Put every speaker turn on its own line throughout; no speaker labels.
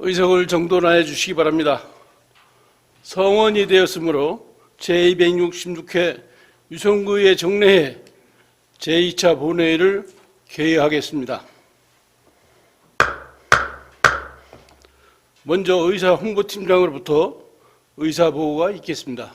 의석을 정돈하여 주시기 바랍니다. 성원이 되었으므로 제266회 유성구의 정례회 제2차 본회의를 개회하겠습니다. 먼저 의사 홍보팀장으로부터 의사 보고가 있겠습니다.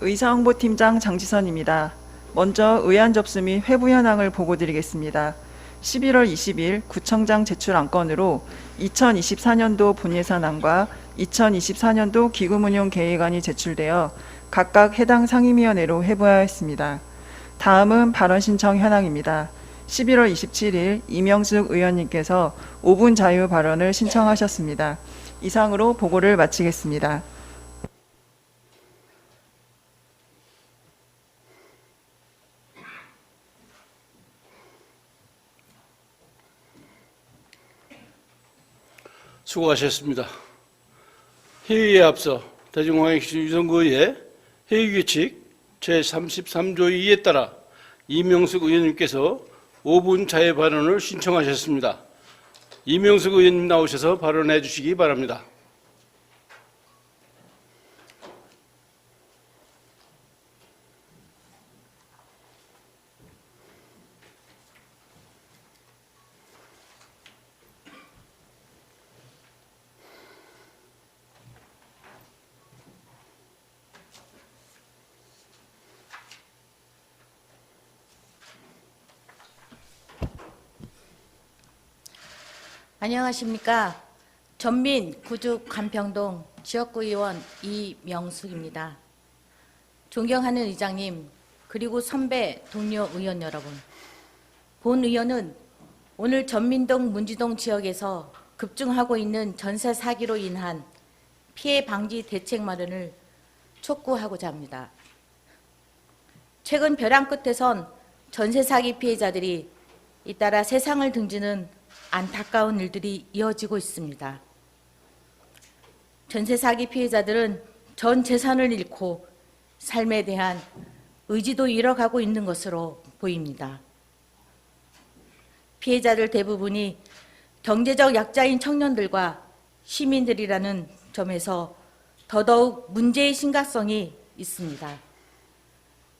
의사홍보팀장 장지선입니다. 먼저 의안 접수 및 회부 현황을 보고드리겠습니다. 11월 20일 구청장 제출 안건으로 2024년도 본예산안과 2024년도 기금운용 계획안이 제출되어 각각 해당 상임위원회로 회부하였습니다. 다음은 발언 신청 현황입니다. 11월 27일 이명숙 의원님께서 5분 자유 발언을 신청하셨습니다. 이상으로 보고를 마치겠습니다.
수고하셨습니다. 회의에 앞서 대중광역시 유성구의 회의규칙 제33조 2에 따라 이명숙 의원님께서 5분 자유 발언을 신청하셨습니다. 이명숙 의원님 나오셔서 발언해 주시기 바랍니다.
안녕하십니까. 전민 구죽 간평동 지역구 의원 이명숙입니다. 존경하는 의장님, 그리고 선배 동료 의원 여러분. 본 의원은 오늘 전민동 문지동 지역에서 급증하고 있는 전세 사기로 인한 피해 방지 대책 마련을 촉구하고자 합니다. 최근 벼랑 끝에선 전세 사기 피해자들이 잇따라 세상을 등지는 안타까운 일들이 이어지고 있습니다. 전세 사기 피해자들은 전 재산을 잃고 삶에 대한 의지도 잃어가고 있는 것으로 보입니다. 피해자들 대부분이 경제적 약자인 청년들과 시민들이라는 점에서 더더욱 문제의 심각성이 있습니다.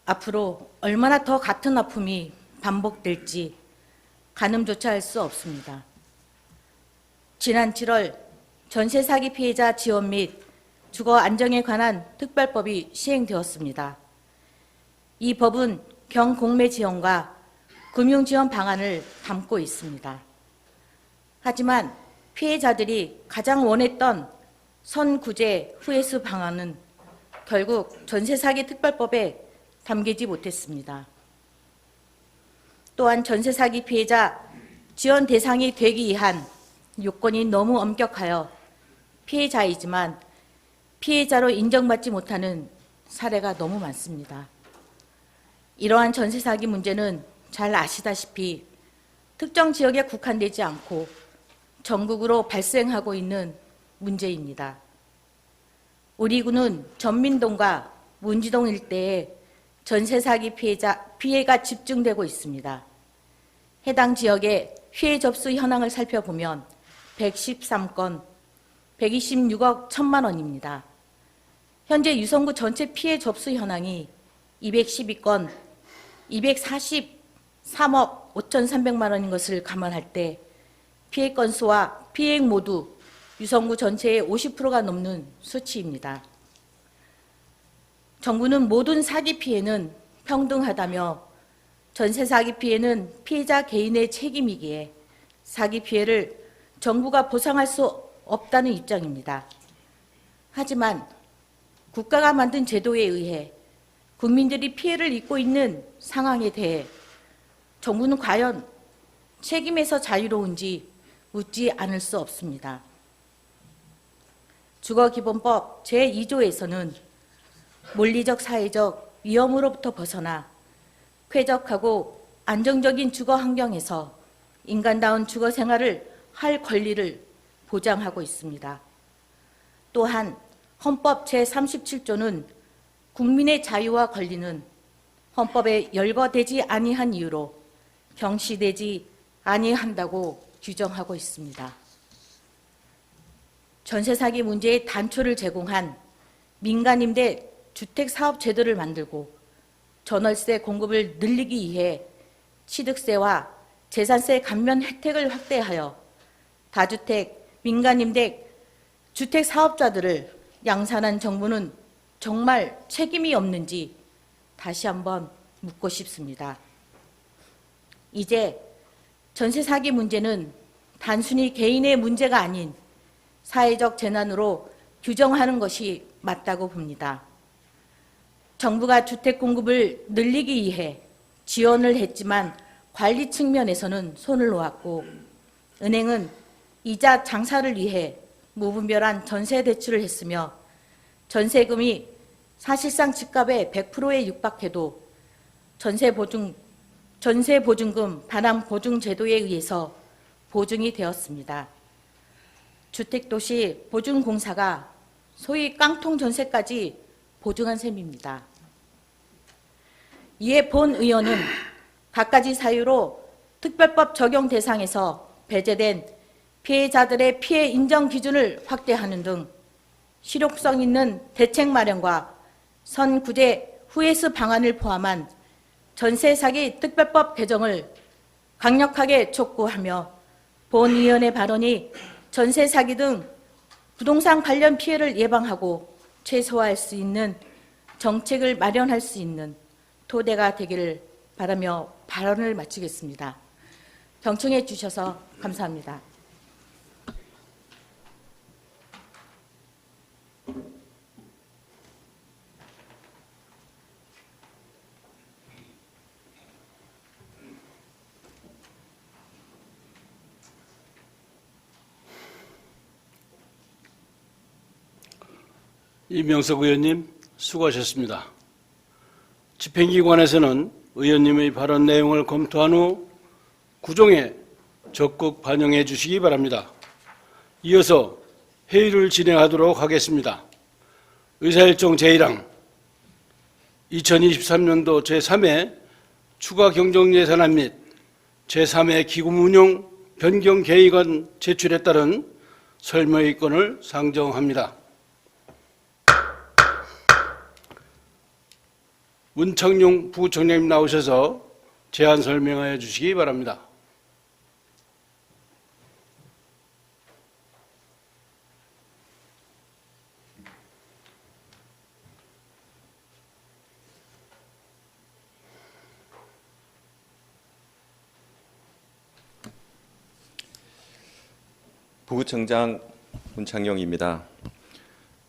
앞으로 얼마나 더 같은 아픔이 반복될지 가늠조차 할 수 없습니다. 지난 7월 전세 사기 피해자 지원 및 주거 안정에 관한 특별법이 시행되었습니다. 이 법은 경공매 지원과 금융 지원 방안을 담고 있습니다. 하지만 피해자들이 가장 원했던 선구제 후회수 방안은 결국 전세 사기 특별법에 담기지 못했습니다. 또한 전세 사기 피해자 지원 대상이 되기 위한 요건이 너무 엄격하여 피해자이지만 피해자로 인정받지 못하는 사례가 너무 많습니다. 이러한 전세 사기 문제는 잘 아시다시피 특정 지역에 국한되지 않고 전국으로 발생하고 있는 문제입니다. 우리 구는 전민동과 문지동 일대에 전세 사기 피해가 집중되고 있습니다. 해당 지역의 피해 접수 현황을 살펴보면 113건, 126억 1천만 원입니다. 현재 유성구 전체 피해 접수 현황이 212건, 243억 5,300만 원인 것을 감안할 때 피해 건수와 피해액 모두 유성구 전체의 50%가 넘는 수치입니다. 정부는 모든 사기 피해는 평등하다며 전세 사기 피해는 피해자 개인의 책임이기에 사기 피해를 정부가 보상할 수 없다는 입장입니다. 하지만 국가가 만든 제도에 의해 국민들이 피해를 입고 있는 상황에 대해 정부는 과연 책임에서 자유로운지 묻지 않을 수 없습니다. 주거기본법 제2조에서는 물리적 사회적 위험으로부터 벗어나 쾌적하고 안정적인 주거 환경에서 인간다운 주거 생활을 할 권리를 보장하고 있습니다. 또한 헌법 제37조는 국민의 자유와 권리는 헌법에 열거되지 아니한 이유로 경시되지 아니한다고 규정하고 있습니다. 전세 사기 문제의 단초를 제공한 민간임대 주택사업제도를 만들고 전월세 공급을 늘리기 위해 취득세와 재산세 감면 혜택을 확대하여 다주택, 민간임대 주택사업자들을 양산한 정부는 정말 책임이 없는지 다시 한번 묻고 싶습니다. 이제 전세 사기 문제는 단순히 개인의 문제가 아닌 사회적 재난으로 규정하는 것이 맞다고 봅니다. 정부가 주택 공급을 늘리기 위해 지원을 했지만 관리 측면에서는 손을 놓았고 은행은 이자 장사를 위해 무분별한 전세 대출을 했으며 전세금이 사실상 집값의 100%에 육박해도 전세보증금 반환 보증 제도에 의해서 보증이 되었습니다. 주택도시 보증공사가 소위 깡통 전세까지 보증한 셈입니다. 이에 본 의원은 갖가지 사유로 특별법 적용 대상에서 배제된 피해자들의 피해 인정 기준을 확대하는 등 실효성 있는 대책 마련과 선구제 후에스 방안을 포함한 전세 사기 특별법 개정을 강력하게 촉구하며 본 의원의 발언이 전세 사기 등 부동산 관련 피해를 예방하고 최소화할 수 있는 정책을 마련할 수 있는 토대가 되기를 바라며 발언을 마치겠습니다. 경청해 주셔서 감사합니다.
이명석 의원님 수고하셨습니다. 집행기관에서는 의원님의 발언 내용을 검토한 후 구종에 적극 반영해 주시기 바랍니다. 이어서 회의를 진행하도록 하겠습니다. 의사일정 제1항 2023년도 제3회 추가 경정예산안 및 제3회 기금운용 변경 계획안 제출에 따른 설명의건을 상정합니다. 문창용 부총장님 나오셔서 제안 설명하여 주시기 바랍니다.
부구청장 문창용입니다.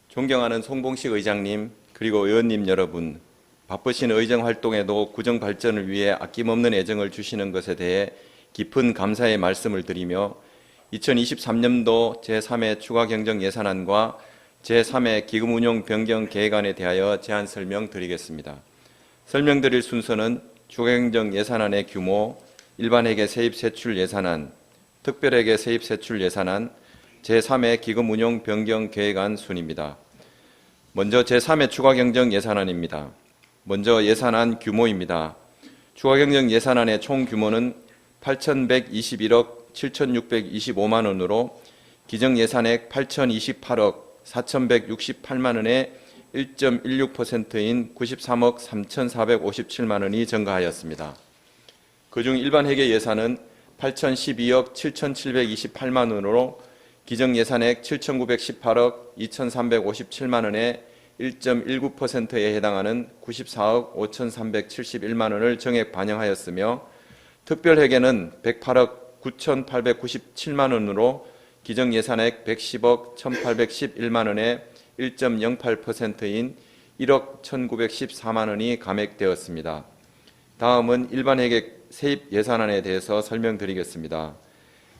존경하는 송봉식 의장님 그리고 의원님 여러분, 바쁘신 의정 활동에도 구정 발전을 위해 아낌없는 애정을 주시는 것에 대해 깊은 감사의 말씀을 드리며 2023년도 제3회 추가 경정 예산안과 제3회 기금운용 변경 계획안에 대하여 제안 설명드리겠습니다. 설명드릴 순서는 추가 경정 예산안의 규모, 일반회계 세입 세출 예산안, 특별회계 세입 세출 예산안, 제3회 기금운용 변경 계획안 순입니다. 먼저 제3회 추가 경정 예산안입니다. 먼저 예산안 규모입니다. 추가 경정 예산안의 총 규모는 8,121억 7,625만 원으로 기정 예산액 8,028억 4,168만 원의 1.16%인 93억 3,457만 원이 증가하였습니다. 그중 일반 회계 예산은 8,012억 7,728만 원으로 기정 예산액 7,918억 2,357만 원의 1.19%에 해당하는 94억 5,371만 원을 정액 반영하였으며 특별회계는 108억 9,897만 원으로 기정 예산액 110억 1,811만 원의 1.08%인 1억 1,914만 원이 감액되었습니다. 다음은 일반회계 세입 예산안에 대해서 설명드리겠습니다.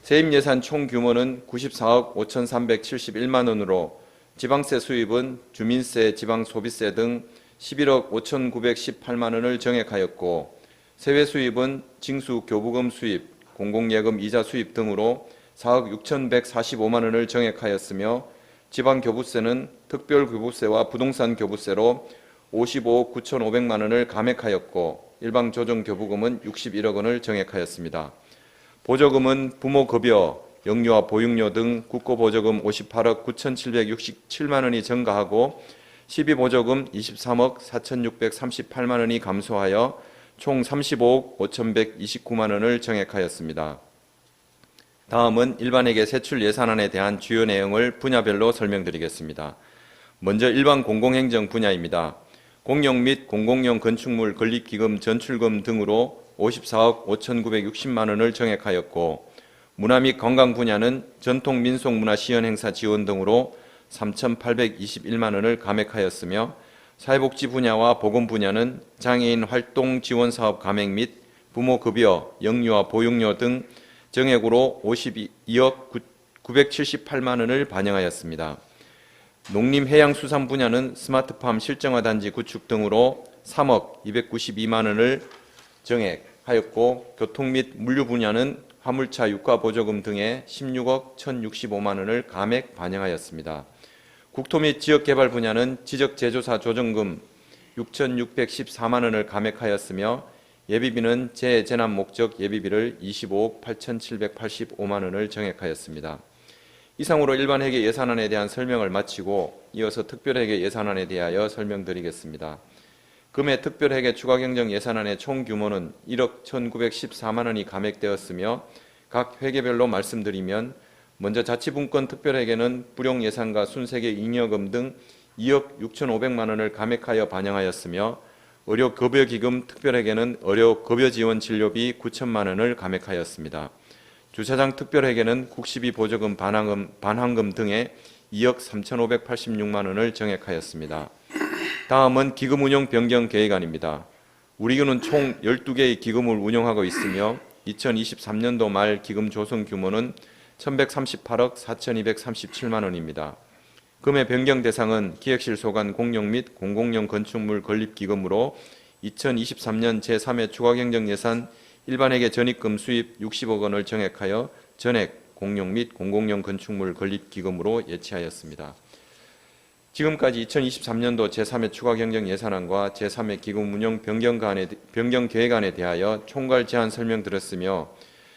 세입 예산 총 규모는 94억 5,371만 원으로 지방세 수입은 주민세, 지방소비세 등 11억 5,918만 원을 정액하였고 세외 수입은 징수 교부금 수입, 공공예금 이자 수입 등으로 4억 6,145만 원을 정액하였으며 지방교부세는 특별교부세와 부동산교부세로 55억 9,500만 원을 감액하였고 일방조정교부금은 61억 원을 정액하였습니다. 보조금은 부모급여, 영유아 보육료 등 국고보조금 58억 9,767만 원이 증가하고 시비보조금 23억 4,638만 원이 감소하여 총 35억 5,129만 원을 정액하였습니다. 다음은 일반회계 세출 예산안에 대한 주요 내용을 분야별로 설명드리겠습니다. 먼저 일반 공공행정 분야입니다. 공용 및 공공용 건축물 건립기금 전출금 등으로 54억 5,960만 원을 정액하였고 문화 및 관광 분야는 전통 민속 문화 시연 행사 지원 등으로 3,821만 원을 감액하였으며 사회복지 분야와 보건 분야는 장애인 활동 지원 사업 감액 및 부모 급여, 영유아 보육료 등 정액으로 52억 978만 원을 반영하였습니다. 농림해양수산 분야는 스마트팜 실정화 단지 구축 등으로 3억 292만 원을 정액하였고 교통 및 물류 분야는 화물차 유가 보조금 등의 16억 1,065만 원을 감액 반영하였습니다. 국토 및 지역개발 분야는 지적제조사 조정금 6,614만 원을 감액하였으며 예비비는 재재난 목적 예비비를 25억 8,785만 원을 정액하였습니다. 이상으로 일반회계 예산안에 대한 설명을 마치고 이어서 특별회계 예산안에 대하여 설명드리겠습니다. 금해 특별회계 추가경정 예산안의 총 규모는 1억 1,914만 원이 감액되었으며 각 회계별로 말씀드리면 먼저 자치분권 특별회계는 불용예산과 순세계 잉여금 등 2억 6,500만 원을 감액하여 반영하였으며 의료급여기금 특별회계는 의료급여지원 진료비 9천만 원을 감액하였습니다. 주차장 특별회계는 국시비 보조금 반환금 등의 2억 3,586만 원을 정액하였습니다. 다음은 기금 운용 변경 계획안입니다. 우리군은 총 12개의 기금을 운용하고 있으며 2023년도 말 기금 조성 규모는 1,138억 4,237만 원입니다. 금의 변경 대상은 기획실 소관 공용 및 공공용 건축물 건립기금으로 2023년 제3회 추가경정 예산 일반회계 전입금 수입 60억 원을 정액하여 전액 공용 및 공공용 건축물 건립기금으로 예치하였습니다. 지금까지 2023년도 제3회 추가경정 예산안과 제3회 기금 운용 변경 계획안에 대하여 총괄 제안 설명드렸으며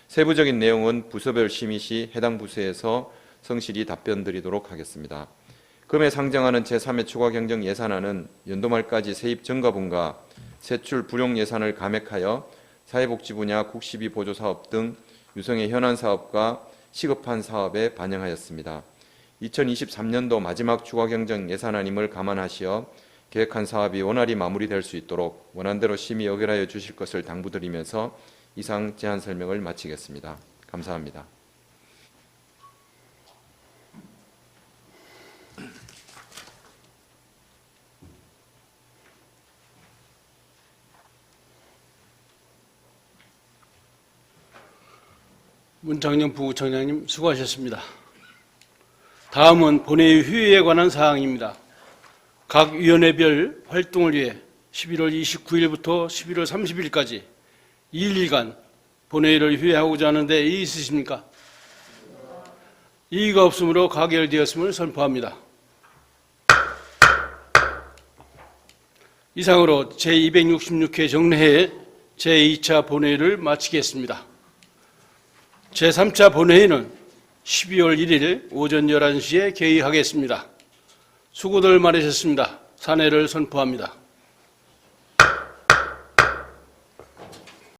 세부적인 내용은 부서별 심의 시 해당 부서에서 성실히 답변드리도록 하겠습니다. 금에 상정하는 제3회 추가경정 예산안은 연도 말까지 세입 증가분과 세출 불용 예산을 감액하여 사회복지 분야 국시비 보조사업 등 유성의 현안 사업과 시급한 사업에 반영하였습니다. 2023년도 마지막 추가경정 예산안임을 감안하시어 계획한 사업이 원활히 마무리될 수 있도록 원안대로 심의 의결하여 주실 것을 당부드리면서 이상 제안 설명을 마치겠습니다. 감사합니다.
문창영 부구청장님 수고하셨습니다. 다음은 본회의 휴회에 관한 사항입니다. 각 위원회별 활동을 위해 11월 29일부터 11월 30일까지 2일간 본회의를 휴회하고자 하는데 이의 있으십니까? 이의가 없으므로 가결되었음을 선포합니다. 이상으로 제266회 정례회 제2차 본회의를 마치겠습니다. 제3차 본회의는 12월 1일 오전 11시에 개의하겠습니다. 수고들 많으셨습니다. 산회를 선포합니다.